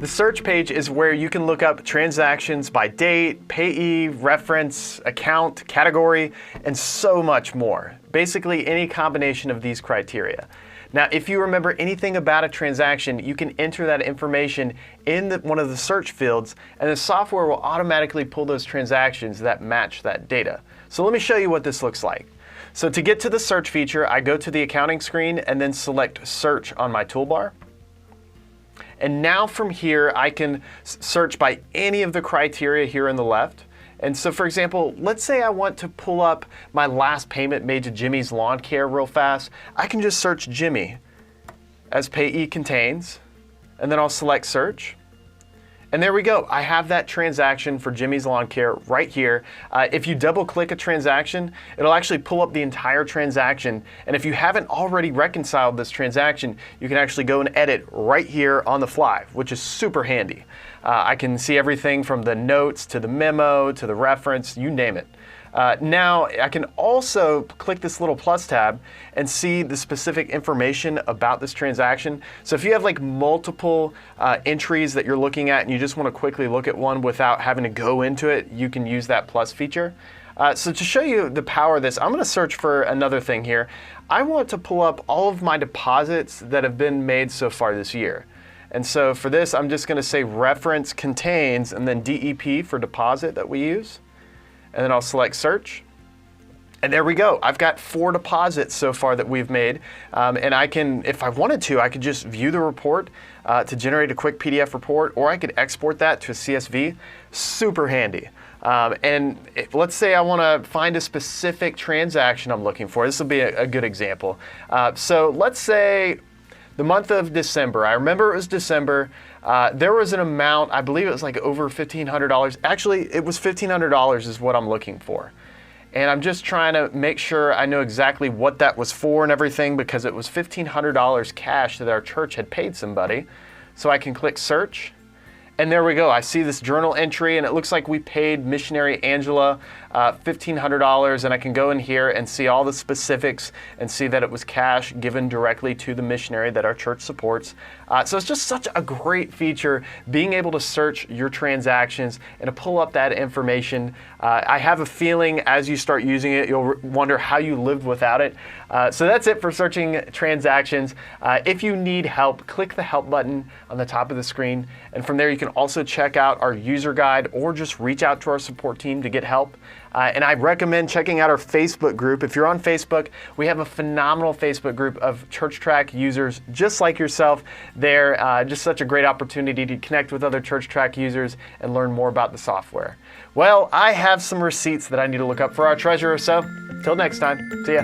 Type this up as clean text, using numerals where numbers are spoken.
The search page is where you can look up transactions by date, payee, reference, account, category, and so much more. Basically, any combination of these criteria. Now, if you remember anything about a transaction, you can enter that information in one of the search fields, and the software will automatically pull those transactions that match that data. So let me show you what this looks like. So to get to the search feature, I go to the accounting screen and then select search on my toolbar. And now from here, I can search by any of the criteria here on the left. And so for example, let's say I want to pull up my last payment made to Jimmy's Lawn Care real fast. I can just search Jimmy as payee contains, and then I'll select search. And there we go. I have that transaction for Jimmy's Lawn Care right here. If you double click a transaction, it'll actually pull up the entire transaction. And if you haven't already reconciled this transaction, you can actually go and edit right here on the fly, which is super handy. I can see everything from the notes to the memo to the reference, you name it. Now, I can also click this little plus tab and see the specific information about this transaction. So if you have like multiple entries that you're looking at and you just want to quickly look at one without having to go into it, you can use that plus feature. So to show you the power of this, I'm going to search for another thing here. I want to pull up all of my deposits that have been made so far this year. And so for this, I'm just going to say reference contains and then DEP for deposit that we use. And then I'll select search. And there we go. I've got 4 deposits so far that we've made. And I can, if I wanted to, I could just view the report to generate a quick PDF report, or I could export that to a CSV. Super handy. Let's say I want to find a specific transaction I'm looking for. This will be a good example. So let's say the month of December. I remember it was December. There was an amount, I believe it was like over $1,500. Actually, it was $1,500 is what I'm looking for. And I'm just trying to make sure I know exactly what that was for and everything, because it was $1,500 cash that our church had paid somebody. So I can click search. And there we go. I see this journal entry, and it looks like we paid missionary Angela $1,500, and I can go in here and see all the specifics and see that it was cash given directly to the missionary that our church supports. So it's just such a great feature, being able to search your transactions and to pull up that information. I have a feeling as you start using it, you'll wonder how you lived without it. So that's it for searching transactions. If you need help, click the help button on the top of the screen, and from there you can also check out our user guide or just reach out to our support team to get help. And I recommend checking out our Facebook group. If you're on Facebook, we have a phenomenal Facebook group of ChurchTrac users just like yourself there. Just such a great opportunity to connect with other ChurchTrac users and learn more about the software. Well, I have some receipts that I need to look up for our treasurer, so till next time, see ya.